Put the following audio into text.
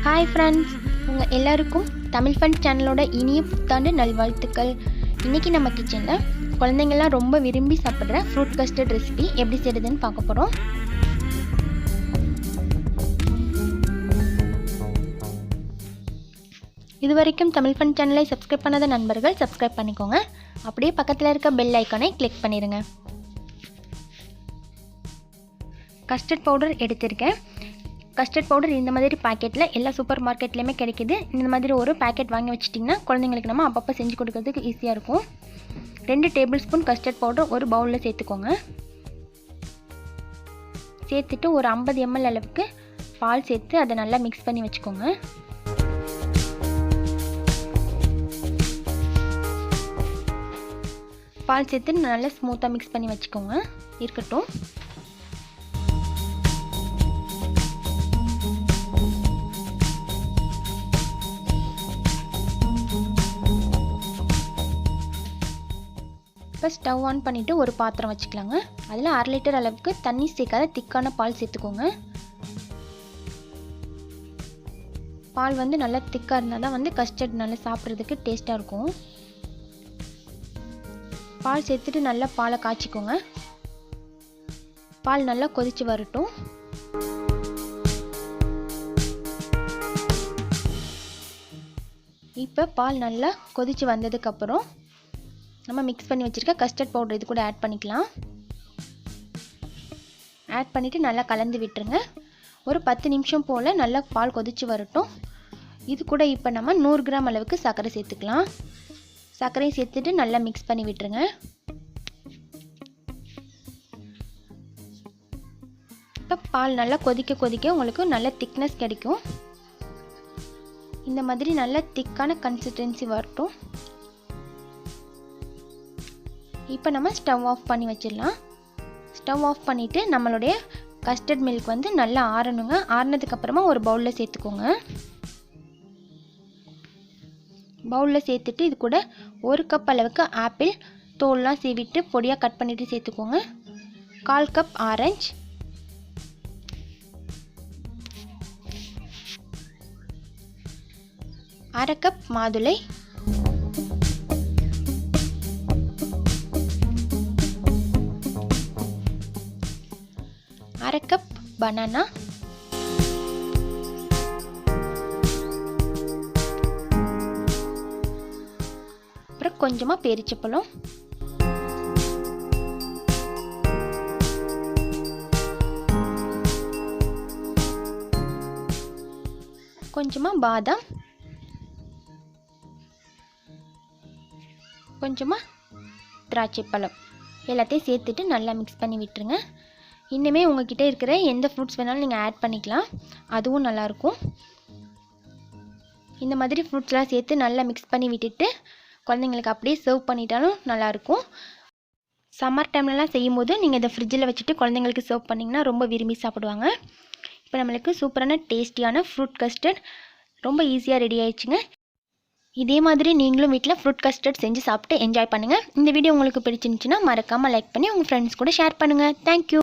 Hi friends, உங்கள் எல்லாருக்கும் Tamil fun சேனலோட இனிய புத்தாண்டு நல்வாழ்த்துக்கள். இன்றைக்கி நம்ம கிச்சனில் குழந்தைங்கள்லாம் ரொம்ப விரும்பி சாப்பிட்ற ஃப்ரூட் கஸ்டர்ட் ரெசிபி எப்படி செய்கிறதுன்னு பார்க்க போகிறோம். இது வரைக்கும் தமிழ் ஃபன் சேனலை சப்ஸ்கிரைப் பண்ணாத நண்பர்கள் சப்ஸ்கிரைப் பண்ணிக்கோங்க. அப்படியே பக்கத்தில் இருக்க பெல் ஐக்கானை கிளிக் பண்ணிடுங்க. கஸ்டர்ட் பவுடர் எடுத்திருக்கேன். கஸ்டர்ட் பவுடர் இந்த மாதிரி பாக்கெட்டில் எல்லா சூப்பர் மார்க்கெட்லேயுமே கிடைக்கிது. இந்த மாதிரி ஒரு பேக்கெட் வாங்கி வச்சிட்டிங்கன்னா குழந்தைங்களுக்கு நம்ம அப்பப்போ செஞ்சு கொடுக்கறதுக்கு ஈஸியாக இருக்கும். 2 டேபிள் ஸ்பூன் கஸ்டர்ட் பவுடர் ஒரு பவுலில் சேர்த்துக்கோங்க. சேர்த்துட்டு ஒரு 50 ml அளவுக்கு பால் சேர்த்து அதை நல்லா மிக்ஸ் பண்ணி வச்சுக்கோங்க. பால் சேர்த்து நல்லா ஸ்மூத்தாக மிக்ஸ் பண்ணி வச்சுக்கோங்க. இருக்கட்டும். இப்போ ஸ்டவ் ஆன் பண்ணிவிட்டு ஒரு பாத்திரம் வச்சுக்கலாங்க. அதில் 1/2 லிட்டர் அளவுக்கு தண்ணி சேர்க்காத திக்கான பால் சேர்த்துக்கோங்க. பால் நல்லா திக்காக இருந்தால் தான் கஸ்டர்ட் நல்லா சாப்பிட்றதுக்கு டேஸ்ட்டாக இருக்கும். பால் சேர்த்துட்டு நல்லா பாலை காய்ச்சிக்கோங்க. பால் நல்லா கொதித்து வரட்டும். இப்போ பால் நல்லா கொதித்து வந்ததுக்கப்புறம் நம்ம மிக்ஸ் பண்ணி வச்சுருக்க கஸ்டர்ட் பவுடர் இது கூட ஆட் பண்ணிக்கலாம். ஆட் பண்ணிவிட்டு நல்லா கலந்து விட்டுருங்க. ஒரு 10 நிமிஷம் போல் நல்லா பால் கொதித்து வரட்டும். இது கூட இப்போ நம்ம 100 கிராம் அளவுக்கு சர்க்கரை சேர்த்துக்கலாம். சர்க்கரையும் சேர்த்துட்டு நல்லா மிக்ஸ் பண்ணி விட்டுருங்க. இப்போ பால் நல்லா கொதிக்க கொதிக்க உங்களுக்கு நல்ல திக்னஸ் கிடைக்கும். இந்த மாதிரி நல்ல திக்கான கன்சிஸ்டன்சி வரட்டும். இப்போ நம்ம ஸ்டவ் ஆஃப் பண்ணி வச்சிடலாம். ஸ்டவ் ஆஃப் பண்ணிவிட்டு நம்மளுடைய கஸ்டர்ட் மில்க் நல்லா ஆறணுங்க. ஆறினதுக்கப்புறமா ஒரு பவுலில் சேர்த்துக்கோங்க. பவுலில் சேர்த்துட்டு இது கூட 1 கப் அளவுக்கு ஆப்பிள் தோல்லாம் சீவிட்டு பொடியாக கட் பண்ணிவிட்டு சேர்த்துக்கோங்க. 1/4 கப் ஆரஞ்சு, 1/2 கப் மாதுளை, 1/2 கப் பனானா, அப்புறம் கொஞ்சமாக பேரிச்சப்பழம், கொஞ்சமாக பாதாம், கொஞ்சமாக திராட்சை பழம் எல்லாத்தையும் சேர்த்துட்டு நல்லா மிக்ஸ் பண்ணி விட்டுருங்க. இன்னுமே உங்ககிட்ட இருக்கிற எந்த ஃப்ரூட்ஸ் வேணாலும் நீங்கள் ஆட் பண்ணிக்கலாம், அதுவும் நல்லாயிருக்கும். இந்த மாதிரி ஃப்ரூட்ஸ்லாம் சேர்த்து நல்லா மிக்ஸ் பண்ணி விட்டுட்டு குழந்தைங்களுக்கு அப்படியே சர்வ் பண்ணிட்டாலும் நல்லாயிருக்கும். சம்மர் டைம்லலாம் செய்யும்போது நீங்கள் இதை ஃப்ரிட்ஜில் வச்சுட்டு குழந்தைங்களுக்கு சர்வ் பண்ணிங்கன்னா ரொம்ப விரும்பி சாப்பிடுவாங்க. இப்போ நம்மளுக்கு சூப்பரான டேஸ்டியான ஃப்ரூட் கஸ்டர்ட் ரொம்ப ஈஸியாக ரெடி ஆயிடுச்சுங்க. இதே மாதிரி நீங்களும் வீட்டில் ஃப்ரூட் கஸ்டர்ட் செஞ்சு சாப்பிட்டு என்ஜாய் பண்ணுங்கள். இந்த வீடியோ உங்களுக்கு பிடிச்சிருந்துச்சுன்னா மறக்காமல் லைக் பண்ணி உங்கள் ஃப்ரெண்ட்ஸ் கூட ஷேர் பண்ணுங்கள். தேங்க்யூ.